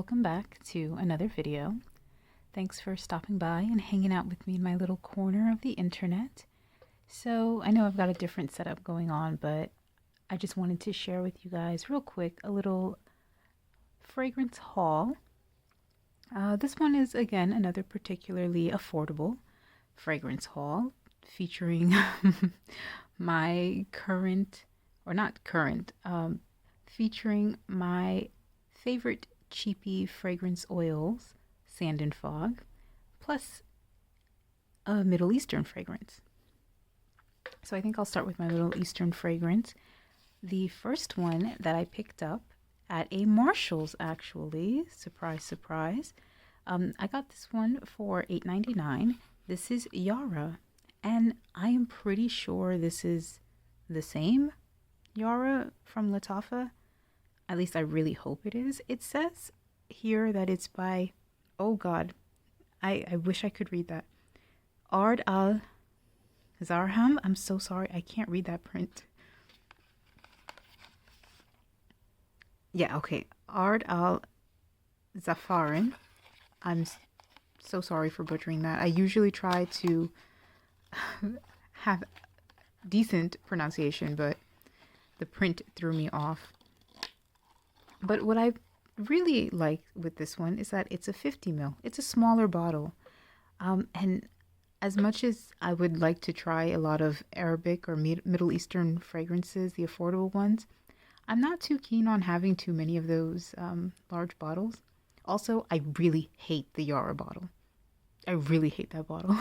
welcome back to another video. Thanks for stopping by and hanging out with me in my little corner of the internet. So I know I've got a different setup going on, but I just wanted to share with you guys real quick a little fragrance haul. This one is again another particularly affordable fragrance haul featuring my featuring my favorite cheapy fragrance oils, Sand and Fog, plus a Middle Eastern fragrance. So I think I'll start with my Middle Eastern fragrance. The first one that I picked up at a Marshall's, actually. Surprise, surprise. I got this one for $8.99. This is Yara, and I am pretty sure this is the same Yara from Lattafa. At least I really hope it is. It says here that it's by, oh God, I wish I could read that. Ard al Zarham. I'm so sorry, I can't read that print. Yeah, okay. Ard al Zafarin. I'm so sorry for butchering that. I usually try to have decent pronunciation, but the print threw me off. But what I really like with this one is that it's a 50 ml. It's a smaller bottle. And as much as I would like to try a lot of Arabic or Middle Eastern fragrances, the affordable ones, I'm not too keen on having too many of those large bottles. Also, I really hate the Yara bottle. I really hate that bottle.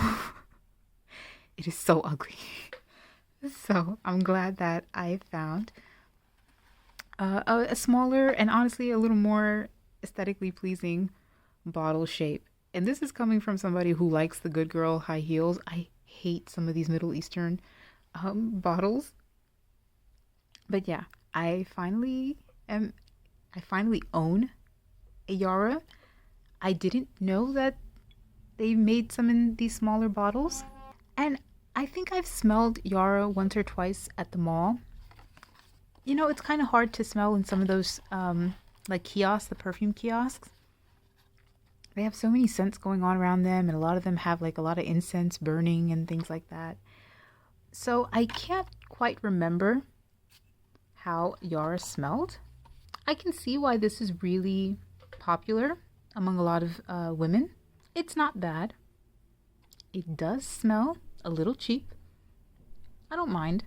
It is so ugly. So I'm glad that I found a smaller and honestly a little more aesthetically pleasing bottle shape. And this is coming from somebody who likes the good girl high heels. I hate some of these Middle Eastern bottles. But yeah, I finally own a Yara. I didn't know that they made some in these smaller bottles. And I think I've smelled Yara once or twice at the mall. You know, it's kind of hard to smell in some of those like kiosks, the perfume kiosks. They have so many scents going on around them, and a lot of them have like a lot of incense burning and things like that. So I can't quite remember how Yara smelled. I can see why this is really popular among a lot of women. It's not bad. It does smell a little cheap. I don't mind.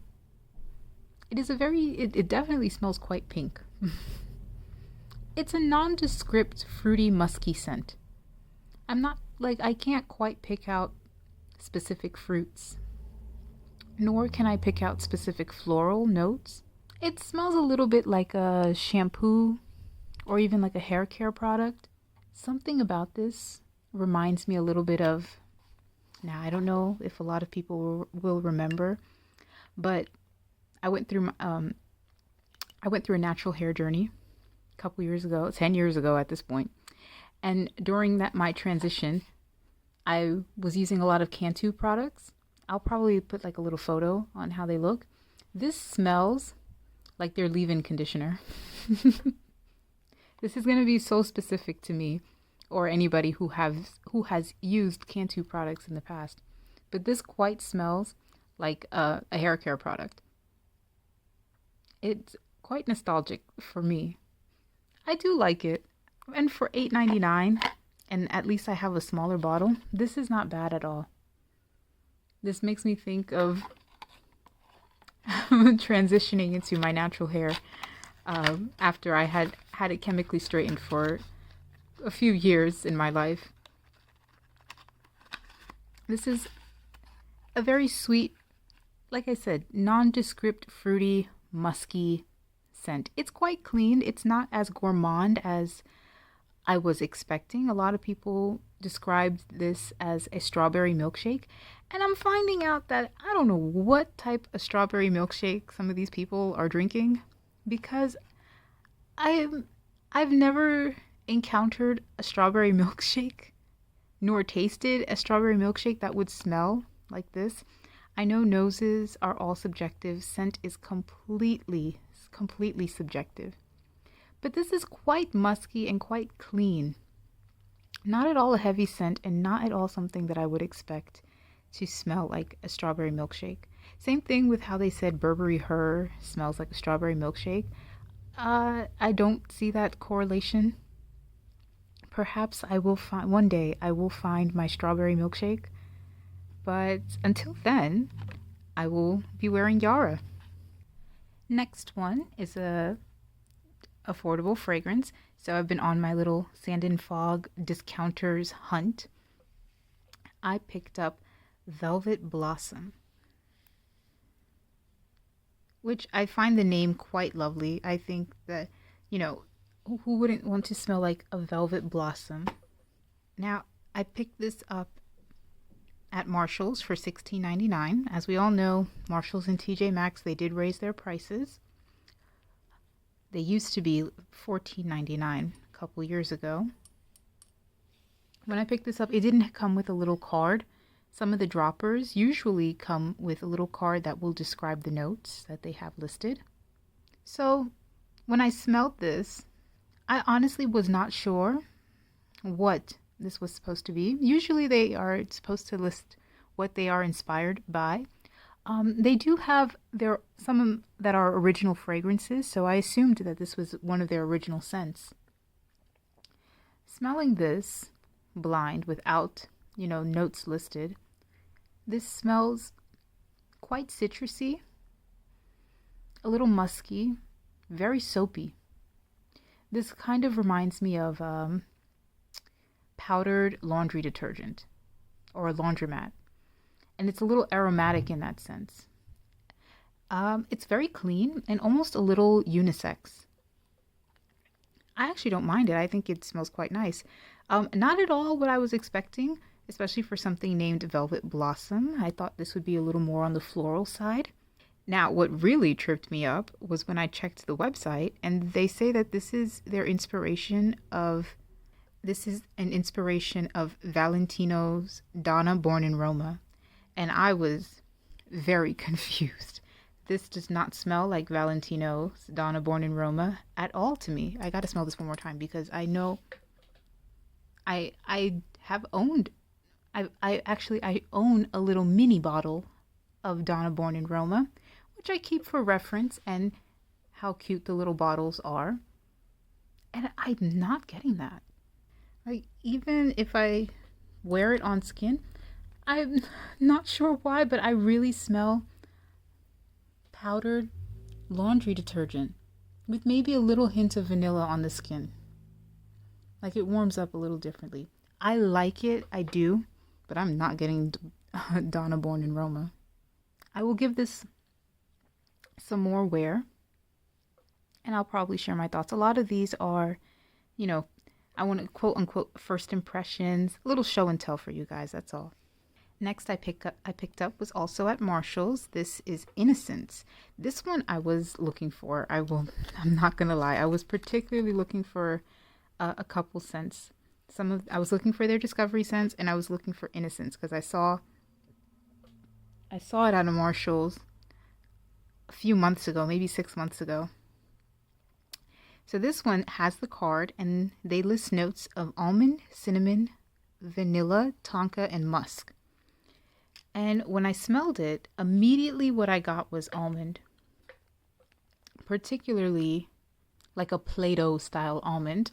It definitely smells quite pink. It's a nondescript, fruity, musky scent. I can't quite pick out specific fruits, nor can I pick out specific floral notes. It smells a little bit like a shampoo or even like a hair care product. Something about this reminds me a little bit of, now I don't know if a lot of people will remember, but I went through a natural hair journey a couple years ago, 10 years ago at this point. And during my transition, I was using a lot of Cantu products. I'll probably put like a little photo on how they look. This smells like their leave-in conditioner. This is going to be so specific to me or anybody who has used Cantu products in the past. But this quite smells like a hair care product. It's quite nostalgic for me. I do like it. And for $8.99, and at least I have a smaller bottle, this is not bad at all. This makes me think of transitioning into my natural hair after I had it chemically straightened for a few years in my life. This is a very sweet, like I said, nondescript, fruity, musky scent. It's quite clean. It's not as gourmand as I was expecting. A lot of people described this as a strawberry milkshake, and I'm finding out that I don't know what type of strawberry milkshake some of these people are drinking, because I've never encountered a strawberry milkshake nor tasted a strawberry milkshake that would smell like this. I know noses are all subjective. Scent is completely subjective. But this is quite musky and quite clean. Not at all a heavy scent and not at all something that I would expect to smell like a strawberry milkshake. Same thing with how they said Burberry Her smells like a strawberry milkshake. I don't see that correlation. Perhaps I will find one day I will find my strawberry milkshake, but until then, I will be wearing Yara. Next one is a affordable fragrance. So I've been on my little Sand and Fog discounters hunt. I picked up Velvet Blossom, which I find the name quite lovely. I think that, who wouldn't want to smell like a velvet blossom? Now, I picked this up at Marshall's for $16.99. As we all know, Marshalls and TJ Maxx, they did raise their prices. They used to be $14.99 a couple years ago. When I picked this up, it didn't come with a little card. Some of the droppers usually come with a little card that will describe the notes that they have listed. So when I smelled this, I honestly was not sure what this was supposed to be. Usually they are supposed to list what they are inspired by. They do have some that are original fragrances, so I assumed that this was one of their original scents. Smelling this blind without, notes listed, this smells quite citrusy, a little musky, very soapy. This kind of reminds me of powdered laundry detergent or a laundromat. And it's a little aromatic in that sense. It's very clean and almost a little unisex. I actually don't mind it. I think it smells quite nice. Not at all what I was expecting, especially for something named Velvet Blossom. I thought this would be a little more on the floral side. Now, what really tripped me up was when I checked the website and they say that this is an inspiration of Valentino's Donna Born in Roma. And I was very confused. This does not smell like Valentino's Donna Born in Roma at all to me. I got to smell this one more time because I know I own a little mini bottle of Donna Born in Roma, which I keep for reference and how cute the little bottles are. And I'm not getting that. Like, even if I wear it on skin, I'm not sure why, but I really smell powdered laundry detergent with maybe a little hint of vanilla on the skin. Like, it warms up a little differently. I like it, I do, but I'm not getting Donna Born in Roma. I will give this some more wear, and I'll probably share my thoughts. A lot of these are, I want to quote unquote first impressions, a little show and tell for you guys, that's all. Next I picked up was also at Marshall's. This is Innocence. This one I was looking for. I'm not gonna lie. I was particularly looking for a couple scents. I was looking for their Discovery scents, and I was looking for Innocence because I saw it at a Marshall's a few months ago, maybe 6 months ago. So this one has the card, and they list notes of almond, cinnamon, vanilla, tonka, and musk. And when I smelled it, immediately what I got was almond. Particularly like a Play-Doh style almond.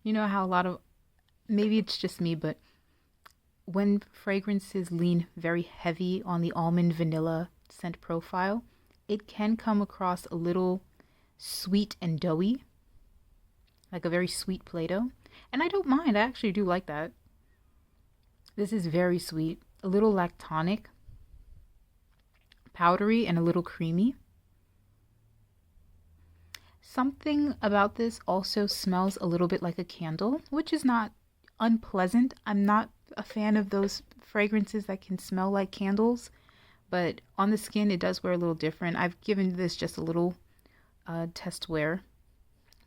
You know how maybe it's just me, but when fragrances lean very heavy on the almond vanilla scent profile, it can come across a little sweet and doughy. Like a very sweet Play-Doh. And I don't mind. I actually do like that. This is very sweet. A little lactonic, powdery, and a little creamy. Something about this also smells a little bit like a candle, which is not unpleasant. I'm not a fan of those fragrances that can smell like candles, but on the skin it does wear a little different. I've given this just a little test wear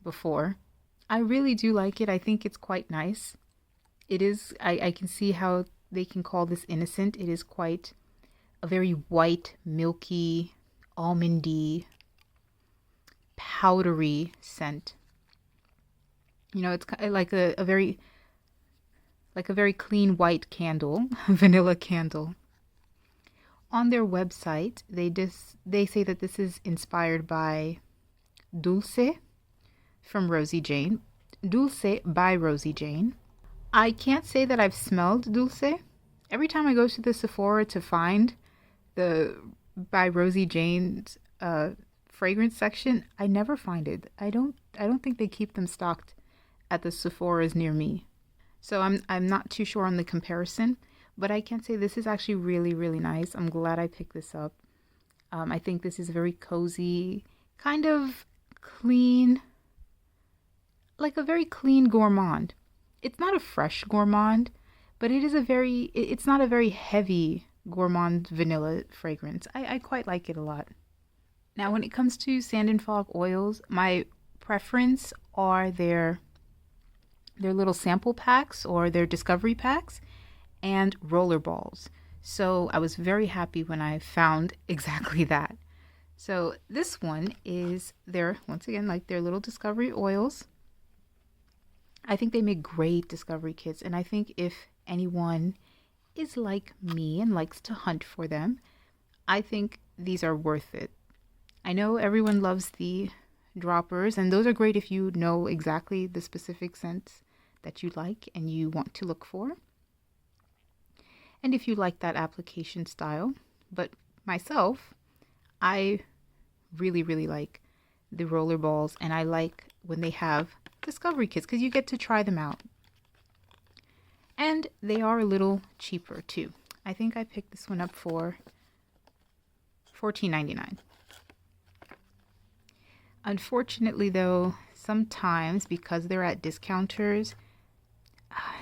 before. I really do like it. I think it's quite nice. It is, I can see how they can call this innocent. It is quite a very white, milky, almondy powdery scent. You know, it's like a very clean white candle, vanilla candle. On their website, they say that this is inspired by Dulce from Rosie Jane. Dulce by Rosie Jane. I can't say that I've smelled Dulce. Every time I go to the Sephora to find the by Rosie Jane's fragrance section, I never find it. I don't think they keep them stocked at the Sephoras near me. So I'm not too sure on the comparison, but I can say this is actually really, really nice. I'm glad I picked this up. I think this is very cozy, kind of clean, like a very clean gourmand. It's not a fresh gourmand, but it's not a very heavy gourmand vanilla fragrance. I quite like it a lot. Now, when it comes to Sand and Fog oils, my preference are their little sample packs or their discovery packs and roller balls. So I was very happy when I found exactly that. So this one is once again, like their little discovery oils. I think they make great discovery kits, and I think if anyone is like me and likes to hunt for them, I think these are worth it. I know everyone loves the droppers, and those are great if you know exactly the specific scents that you like and you want to look for, and if you like that application style. But myself, I really, really like the roller balls, and I like when they have discovery kits because you get to try them out. And they are a little cheaper too. I think I picked this one up for $14.99. Unfortunately though, sometimes because they're at discounters,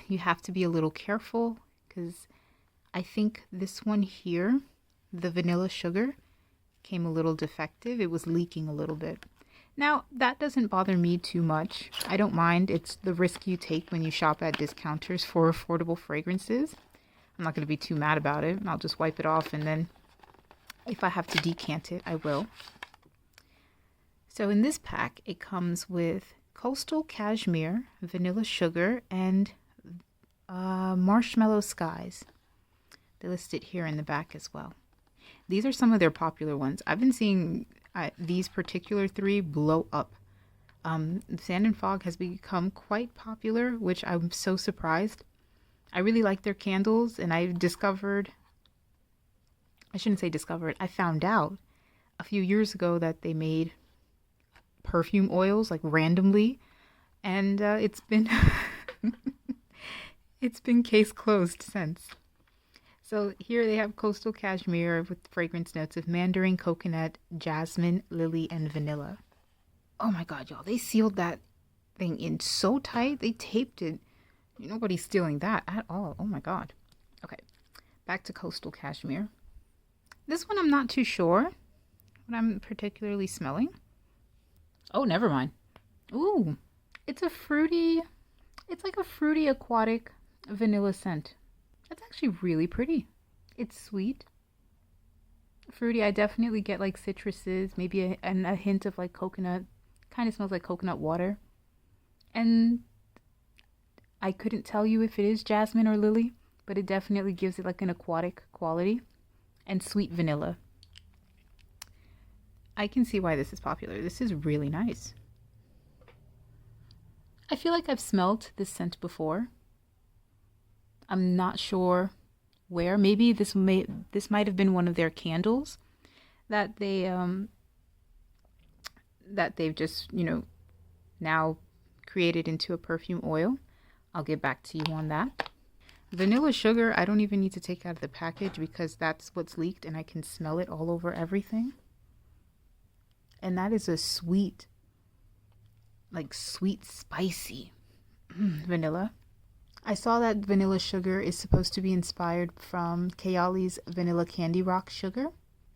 you have to be a little careful because I think this one here, the vanilla sugar, came a little defective. It was leaking a little bit. Now, that doesn't bother me too much. I don't mind. It's the risk you take when you shop at discounters for affordable fragrances. I'm not going to be too mad about it. I'll just wipe it off, and then if I have to decant it, I will. So in this pack, it comes with Coastal Cashmere, Vanilla Sugar, and Marshmallow Skies. They list it here in the back as well. These are some of their popular ones. I've been seeing these particular three blow up. Sand and Fog has become quite popular, which I'm so surprised. I really like their candles, and I found out a few years ago that they made perfume oils like randomly, and it's been it's been case closed since. So here they have Coastal Cashmere with fragrance notes of mandarin, coconut, jasmine, lily, and vanilla. Oh my god, y'all, they sealed that thing in so tight. They taped it. Nobody's stealing that at all. Oh my god. Okay, back to Coastal Cashmere. This one I'm not too sure what I'm particularly smelling. Oh, never mind. Ooh, it's like a fruity aquatic vanilla scent. That's actually really pretty. It's sweet, fruity. I definitely get like citruses, maybe a hint of like coconut. Kind of smells like coconut water. And I couldn't tell you if it is jasmine or lily, but it definitely gives it like an aquatic quality. And sweet vanilla. I can see why this is popular. This is really nice. I feel like I've smelled this scent before. I'm not sure where. Maybe this might have been one of their candles that they've just, now created into a perfume oil. I'll get back to you on that. Vanilla sugar, I don't even need to take out of the package because that's what's leaked and I can smell it all over everything. And that is a sweet, spicy vanilla. I saw that vanilla sugar is supposed to be inspired from Kayali's Vanilla Candy Rock sugar,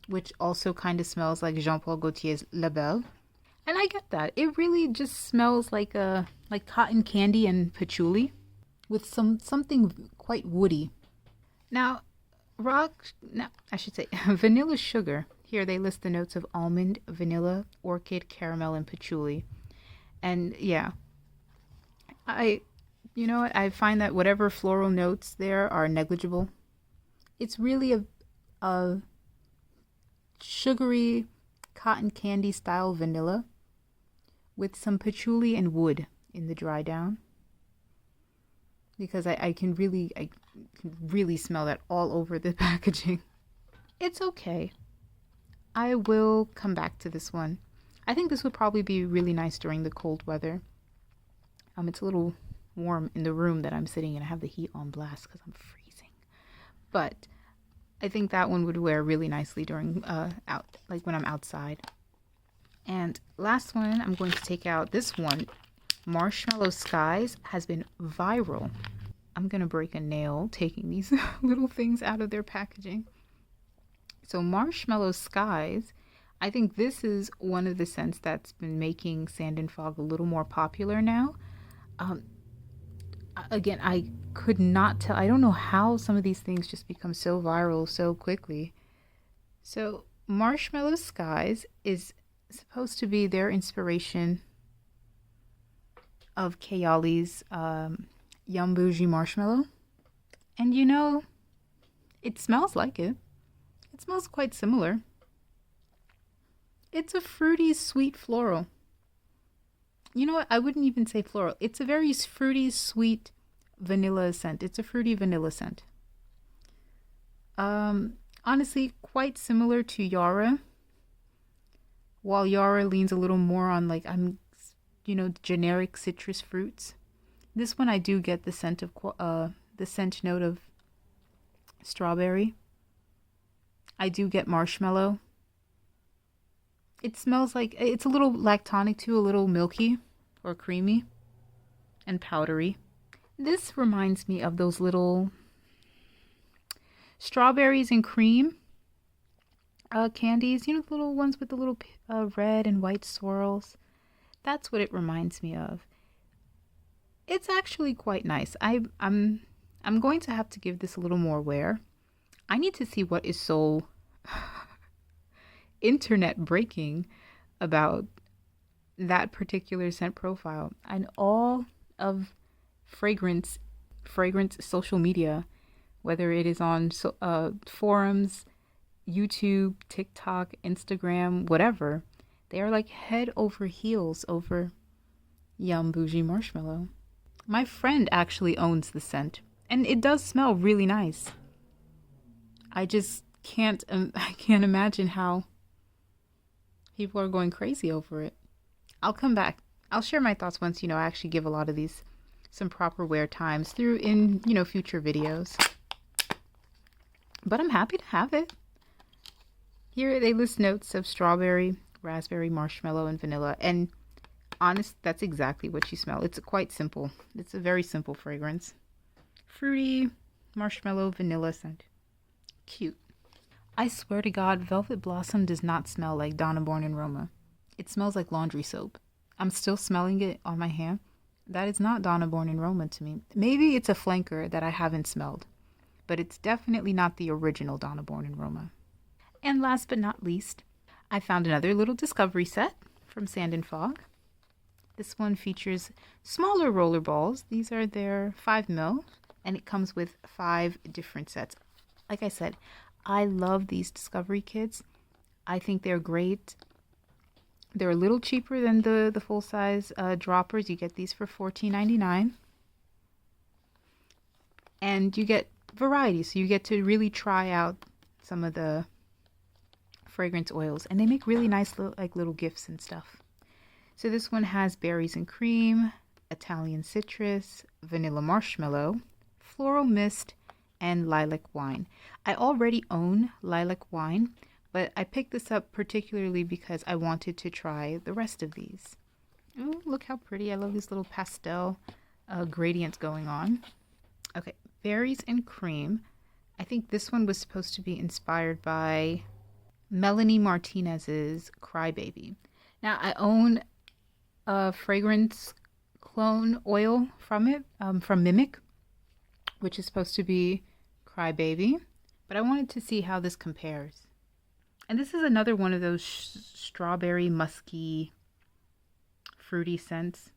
which also kind of smells like Jean-Paul Gaultier's La Belle. And I get that. It really just smells like cotton candy and patchouli with something quite woody. Now, vanilla sugar. Here they list the notes of almond, vanilla, orchid, caramel, and patchouli. And yeah, you know what? I find that whatever floral notes there are negligible. It's really a sugary cotton candy style vanilla with some patchouli and wood in the dry down. Because I can really smell that all over the packaging. It's okay. I will come back to this one. I think this would probably be really nice during the cold weather. It's a little warm in the room that I'm sitting in. I have the heat on blast because I'm freezing. But I think that one would wear really nicely during like when I'm outside. And last one, I'm going to take out this one. Marshmallow Skies has been viral. I'm gonna break a nail taking these little things out of their packaging. So Marshmallow Skies, I think this is one of the scents that's been making Sand and Fog a little more popular now. Again, I could not tell. I don't know how some of these things just become so viral so quickly. So Marshmallow Skies is supposed to be their inspiration of Kayali's Yum Bougie Marshmallow. And you know, it smells like it. It smells quite similar. It's a fruity, sweet floral. You know what? I wouldn't even say floral. It's a very fruity, sweet vanilla scent. It's a fruity vanilla scent. Honestly, quite similar to Yara. While Yara leans a little more on like generic citrus fruits. This one I do get the scent note of strawberry. I do get marshmallow. It smells like it's a little lactonic too, a little milky or creamy and powdery. This reminds me of those little strawberries and cream candies. You know, the little ones with the little red and white swirls. That's what it reminds me of. It's actually quite nice. I'm going to have to give this a little more wear. I need to see what is so internet breaking about that particular scent profile. And all of fragrance social media, whether it is on forums, YouTube, TikTok, Instagram, whatever, they are like head over heels over Yum Bougie Marshmallow. My friend actually owns the scent, and it does smell really nice. I just can't imagine how people are going crazy over it. I'll come back. I'll share my thoughts once, I actually give a lot of these some proper wear times through in, future videos. But I'm happy to have it. Here they list notes of strawberry, raspberry, marshmallow, and vanilla. And honest, that's exactly what you smell. It's quite simple. It's a very simple fragrance. Fruity, marshmallow, vanilla scent. Cute. I swear to God, Velvet Blossom does not smell like Donna Born and Roma. It smells like laundry soap. I'm still smelling it on my hand. That is not Donna Born and Roma to me. Maybe it's a flanker that I haven't smelled, but it's definitely not the original Donna Born and Roma. And last but not least, I found another little discovery set from Sand and Fog. This one features smaller roller balls. These are their 5 ml, and it comes with 5 different sets. Like I said, I love these discovery kits. I think they're great. They're a little cheaper than the full-size droppers. You get these for $14.99. And you get variety, so you get to really try out some of the fragrance oils. And they make really nice little gifts and stuff. So this one has berries and cream, Italian citrus, vanilla marshmallow, floral mist, and lilac wine. I already own lilac wine, but I picked this up particularly because I wanted to try the rest of these. Oh, look how pretty. I love these little pastel gradients going on. Okay, berries and cream. I think this one was supposed to be inspired by Melanie Martinez's Crybaby. Now, I own a fragrance clone oil from it, from Mimic, which is supposed to be Crybaby, but I wanted to see how this compares. And this is another one of those strawberry musky fruity scents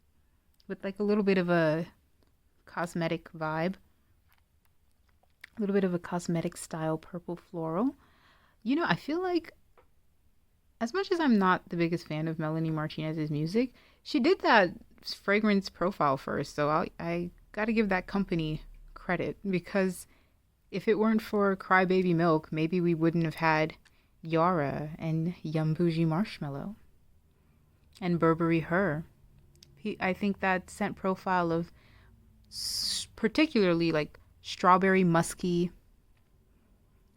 with like a little bit of a cosmetic vibe. A little bit of a cosmetic style purple floral. You know, I feel like as much as I'm not the biggest fan of Melanie Martinez's music, she did that fragrance profile first. So I got to give that company credit, because if it weren't for Crybaby Milk, maybe we wouldn't have had Yara and Yum Bougie Marshmallow and Burberry Her. I think that scent profile of particularly like strawberry musky,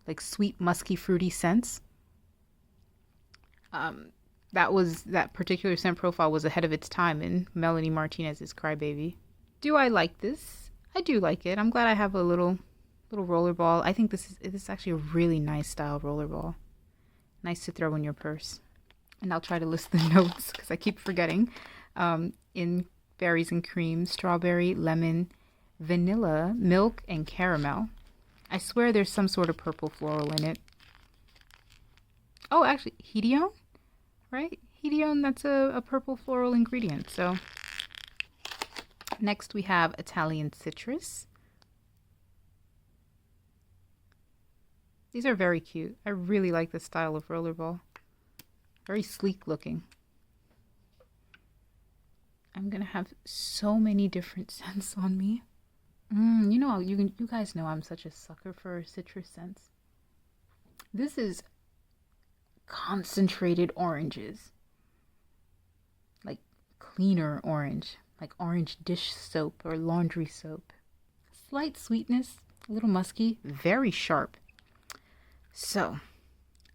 like sweet musky fruity scents, that particular scent profile was ahead of its time in Melanie Martinez's Crybaby. Do I like this? I do like it. I'm glad I have a little rollerball. I think this is actually a really nice style rollerball. Nice to throw in your purse. And I'll try to list the notes because I keep forgetting. In berries and cream, strawberry, lemon, vanilla, milk, and caramel. I swear there's some sort of purple floral in it. Oh, actually, hedione, right? Hedione, that's a purple floral ingredient. So next we have Italian citrus. These are very cute. I really like this style of rollerball. Very sleek looking. I'm gonna have so many different scents on me. You know, you guys know I'm such a sucker for citrus scents. This is concentrated oranges. Like cleaner orange. Like orange dish soap or laundry soap. Slight sweetness, a little musky, very sharp. So,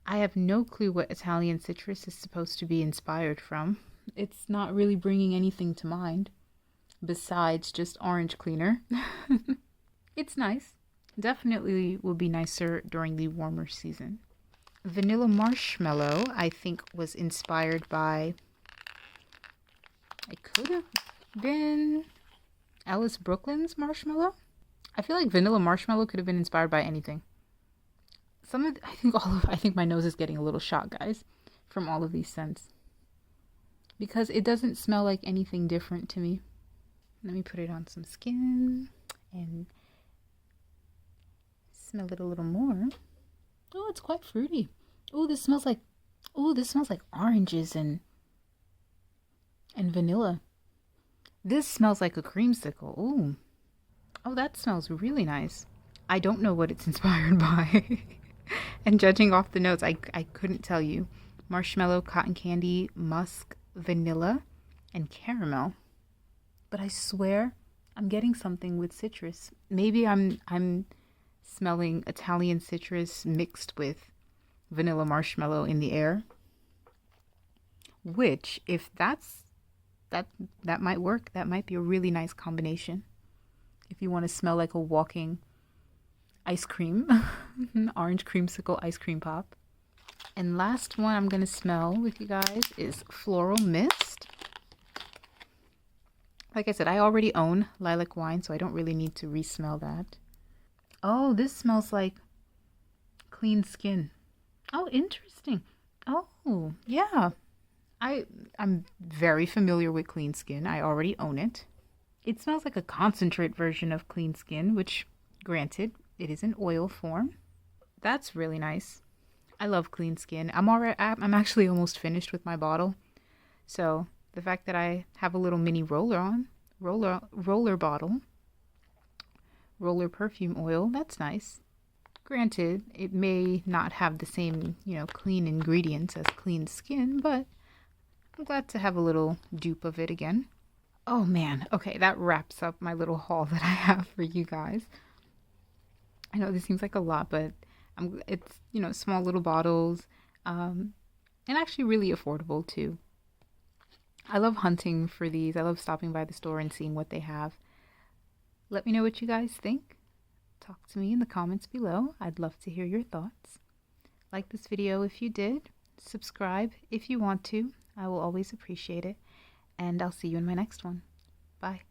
I have no clue what Italian citrus is supposed to be inspired from. It's not really bringing anything to mind besides just orange cleaner. It's nice. Definitely will be nicer during the warmer season. Vanilla Marshmallow, I think, was inspired by... It could have been Alice Brooklyn's Marshmallow? I feel like Vanilla Marshmallow could have been inspired by anything. I think my nose is getting a little shot, guys, from all of these scents. Because it doesn't smell like anything different to me. Let me put it on some skin and smell it a little more. Oh, it's quite fruity. Oh, this smells like oranges and vanilla. This smells like a creamsicle. Ooh. Oh, that smells really nice. I don't know what it's inspired by. And judging off the notes, I couldn't tell you. Marshmallow, cotton candy, musk, vanilla, and caramel. But I swear I'm getting something with citrus. Maybe I'm smelling Italian citrus mixed with vanilla marshmallow in the air. Which, if that might work. That might be a really nice combination. If you want to smell like a walking ice cream, orange creamsicle ice cream pop. And last one I'm going to smell with you guys is Floral Mist. Like I said, I already own Lilac Wine, so I don't really need to re-smell that. Oh, this smells like clean skin. Oh, interesting. Oh, yeah. I'm very familiar with Clean Skin. I already own it. It smells like a concentrate version of Clean Skin, which, granted, it is in oil form. That's really nice. I love Clean Skin. I'm actually almost finished with my bottle. So the fact that I have a little mini roller bottle, roller perfume oil, that's nice. Granted, it may not have the same, clean ingredients as Clean Skin, but I'm glad to have a little dupe of it again. Oh man, okay, that wraps up my little haul that I have for you guys. I know this seems like a lot, but it's, small little bottles, and actually really affordable too. I love hunting for these. I love stopping by the store and seeing what they have. Let me know what you guys think. Talk to me in the comments below. I'd love to hear your thoughts. Like this video if you did. Subscribe if you want to. I will always appreciate it. And I'll see you in my next one. Bye.